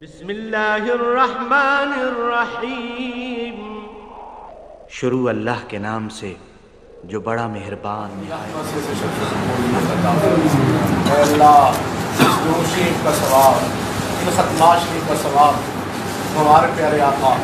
بسم اللہ الرحمن الرحیم۔ شروع اللہ کے نام سے جو بڑا مہربان اے اللہ اس درود شریف کا ثواب، ان ختمات شریف کا ثواب ہمارے پیارے آقا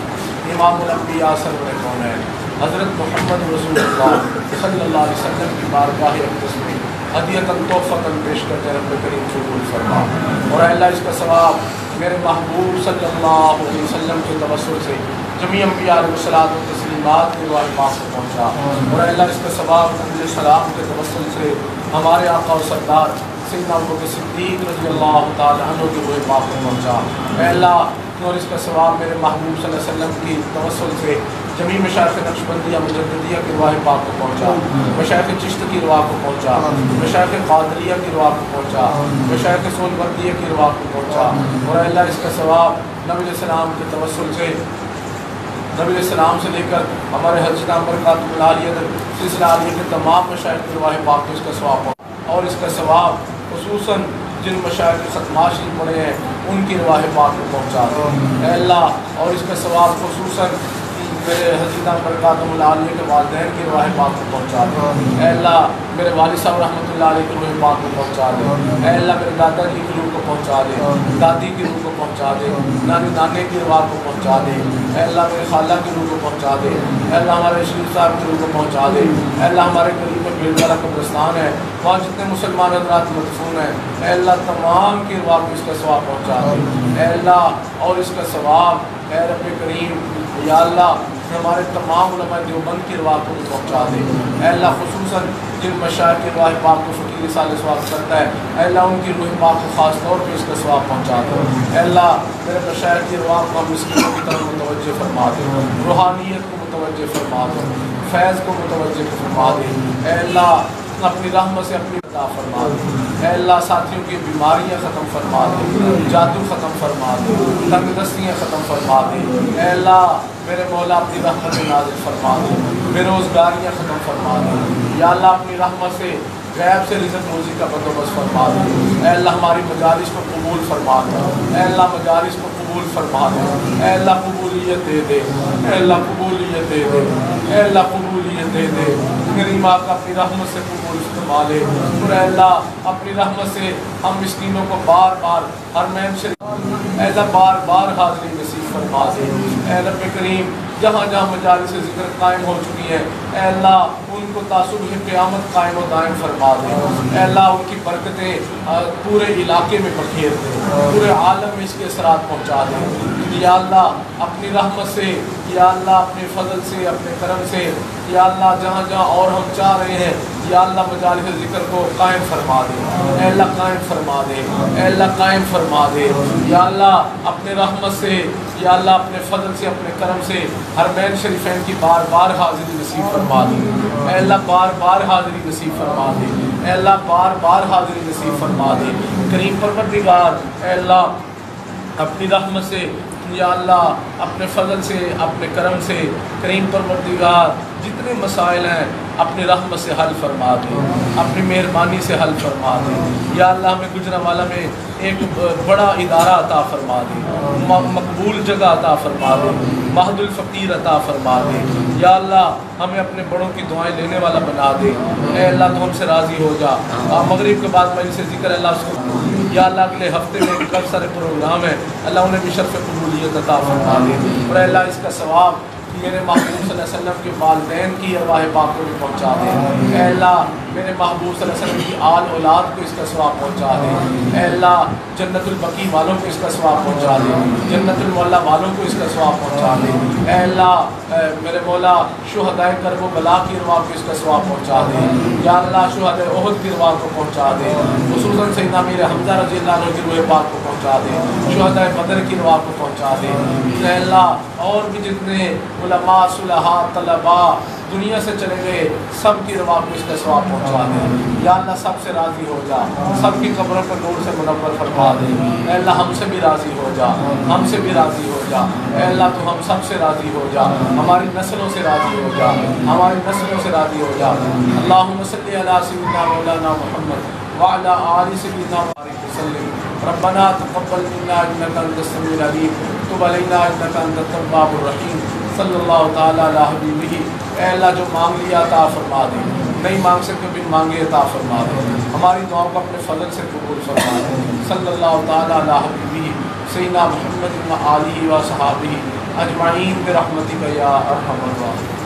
امام الانبیاء سرور کونین حضرت محمد رسول اللہ صلی اللہ علیہ وسلم کی بارگاہ اقدس میں ہدیۃً تحفۃً پیش کرتے رب کریم قبول فرما۔ اور اے اللہ اس کا ثواب میرے محبوب صلی اللہ علیہ وسلم کے توسل سے جمیع انبیاء علیہ الصلوۃ والتسلیمات کے روح پاک کو پہنچا۔ اور اے اللہ اس کا ثواب نبی السلام کے توسل سے ہمارے آقا و سردار سیدنا ابوبکر صدیق رضی اللہ تعالیٰ عنہ کے روح پاک کو پہنچا۔ اے اللہ اور اس کا ثواب میرے محبوب صلی اللہ علیہ وسلم کی توسل سے جمیع مشائخ نقشبندیہ مجددیہ کی روح پاک کو پہنچا، مشائخ چشت کی روح کو پہنچا، مشائخ قادریہ کی روح کو پہنچا، مشائخ سہروردیہ کی روح کو پہنچا۔ اور اللہ اس کا ثواب نبی علیہ السلام کے توسل سے نبی علیہ السلام سے لے کر ہمارے حضرت برکاتہ العالیہ سلسلہ عالیہ کے تمام مشائخ کی روح پاک کو اس کا ثواب پہنچا۔ اور اس کا ثواب خصوصاً جن مشائخ کے ختمات شریف پڑھے ہیں ان کی روح پاک کو پہنچا دے اے اللہ۔ اور اس کا ثواب خصوصاً میرے حضرت برکاتہ العالیہ کے والدین کی روح پاک کو پہنچا دے اے اللہ۔ میرے والد صاحب رحمۃ اللہ علیہ کی روح پاک کو پہنچا دے اے اللہ۔ میرے دادا جی کی روح کو پہنچا دے، دادی کی روح کو پہنچا دے، نانی نانے کی روح کو پہنچا دے اے اللہ۔ میرے خالہ کی روح کو پہنچا دے اے اللہ۔ ہمارے شریف صاحب کی روح کو پہنچا دے اے اللہ۔ ہمارے قریب میں بھیڑ والا قبرستان ہے، وہاں جتنے مسلمان حضرات مدفون ہیں اے اللہ تمام کی روح کو اس کا ثواب پہنچا دے اے اللہ۔ اور اس کا ثواب اے رب کریم یا اللہ ہمارے تمام علماء دیوبند کی روح کو بھی پہنچا دے اے اللہ۔ خصوصاً جن مشائخ کی روح پاک کو فقیر صالح ثواب کرتا ہے اے اللہ ان کی روح پاک کو خاص طور پہ اس کا ثواب پہنچا دے اے اللہ۔ میرے مشائخ کی روح کو ہم مسکینوں کی طرف متوجہ فرما دے، روحانیت کو متوجہ فرما دے، فیض کو متوجہ فرما دے اے اللہ۔ اپنی رحمت سے اپنی عطا فرما دے اے اللہ۔ ساتھیوں کی بیماریاں ختم فرما دے، جادو ختم فرما دے، تنگ دستیاں ختم فرما دے اے اللہ۔ میرے مولا اپنی رحمت نازل فرما دے، بے روزگاریاں ختم فرما دے یا اللہ۔ اپنی رحمت سے غیب سے رزق روزی کا بندوبست فرما دے اے اللہ۔ ہماری مجالس کو قبول فرما دے اے اللہ، مجالس کو قبول فرما دے اے اللہ۔ قبولیت دے دے اے اللہ، قبولیت دے دے اے اللہ، قبولیت دے دے۔ میری ماں کا اپنی رحمت سے قبول فرما لے اور اے اللہ اپنی رحمت سے ہم مسکینوں کو بار بار حرمین شریف اے اللہ بار بار حاضری نصیب فرما دے اے رب کریم۔ جہاں جہاں مجالس ذکر قائم ہو چکی ہیں اے اللہ ان کو تعصب قیامت قائم و دائم فرما دے اے اللہ۔ ان کی برکتیں پورے علاقے میں بکھیر دے، پورے عالم میں اس کے اثرات پہنچا دے یا اللہ۔ اپنی رحمت سے یا اللہ، اپنے فضل سے، اپنے کرم سے یا اللہ جہاں جہاں اور ہم چاہ رہے ہیں یا اللہ مجالس ذکر کو قائم فرما دے اے اللہ، قائم فرما دے اے اللہ، قائم فرما دے یا اللہ۔ اپنے رحمت سے یا اللہ، اپنے فضل سے، اپنے کرم سے حرمین شریفین کی بار بار حاضری نصیب فرما دے اے اللہ، بار بار حاضری نصیب فرما دے اے اللہ، بار بار حاضری نصیب فرما دے کریم پروردگار اے اللہ۔ اپنی رحمت سے یا اللہ، اپنے فضل سے، اپنے کرم سے کریم پروردگار جتنے مسائل ہیں اپنی رحمت سے حل فرما دے، اپنی مہربانی سے حل فرما دے یا اللہ۔ ہمیں گجرانوالہ میں ایک بڑا ادارہ عطا فرما دے، مقبول جگہ عطا فرما دے، مہد الفقیر عطا فرما دے یا اللہ۔ ہمیں اپنے بڑوں کی دعائیں لینے والا بنا دے اے اللہ۔ تو ہم سے راضی ہو جا۔ مغرب کے بعد مجلس ذکر اللہ اس کو یا اللہ اگلے ہفتے میں کل سارے پروگرام ہیں اللہ، انہیں بھی شرف قبولیت عطا فرما دے اور اے اللہ۔ اس کا ثواب میرے محبوب صلی اللہ علیہ وسلم کے والدین کی ارواح پاک کو بھی پہنچا دے اے اللہ۔ میرے محبوب صلی اللہ علیہ وسلم کی آل اولاد کو اس کا ثواب پہنچا دے اے اللہ۔ جنت البقیع والوں کو اس کا ثواب پہنچا دے، جنت المعلا والوں کو اس کا ثواب پہنچا دے اے اللہ۔ میرے مولا شہدائے کرب و بلا کی ارواح کو اس کا ثواب پہنچا دے یا اللہ۔ شہدائے احد کی ارواح کو پہنچا دے، خصوصاً سیدنا امیر حمزہ رضی اللہ عنہ کی روح پاک کو پہنچا دے، شہدائے بدر کی ارواح کو پہنچا دے اے اللہ۔ اور بھی جتنے علماء، صلحاء، طلباء دنیا سے چلے گئے سب کی رواح کو اس کا ثواب پہنچا دے یا اللہ۔ سب سے راضی ہو جا، سب کی قبروں پر نور سے منور فرما دے اے اللہ۔ ہم سے بھی راضی ہو جا، ہم سے بھی راضی ہو جا اے اللہ۔ تو ہم سب سے راضی ہو جا، ہماری نسلوں سے راضی ہو جا، ہماری نسلوں سے راضی ہو جا۔ اللہم صلی علی سیدنا مولانا محمد وعلی آل سیدنا وبارک وسلم۔ ربنا تقبل منا انك انت السميع العليم تب علينا انك انت التواب الرحیم صلی اللہ تعالیٰ علی حبیبہ. اے اللہ جو مانگ لیا عطا فرما دے, نہیں مانگ سکتے بن مانگے عطا فرما دے, ہماری دعاؤں کو اپنے فضل سے قبول فرما دے. صلی اللہ تعالیٰ علی حبیبہ سیدنا محمد و آلہ و صحابہ اجمعین برحمتک یا ارحم الراحمین.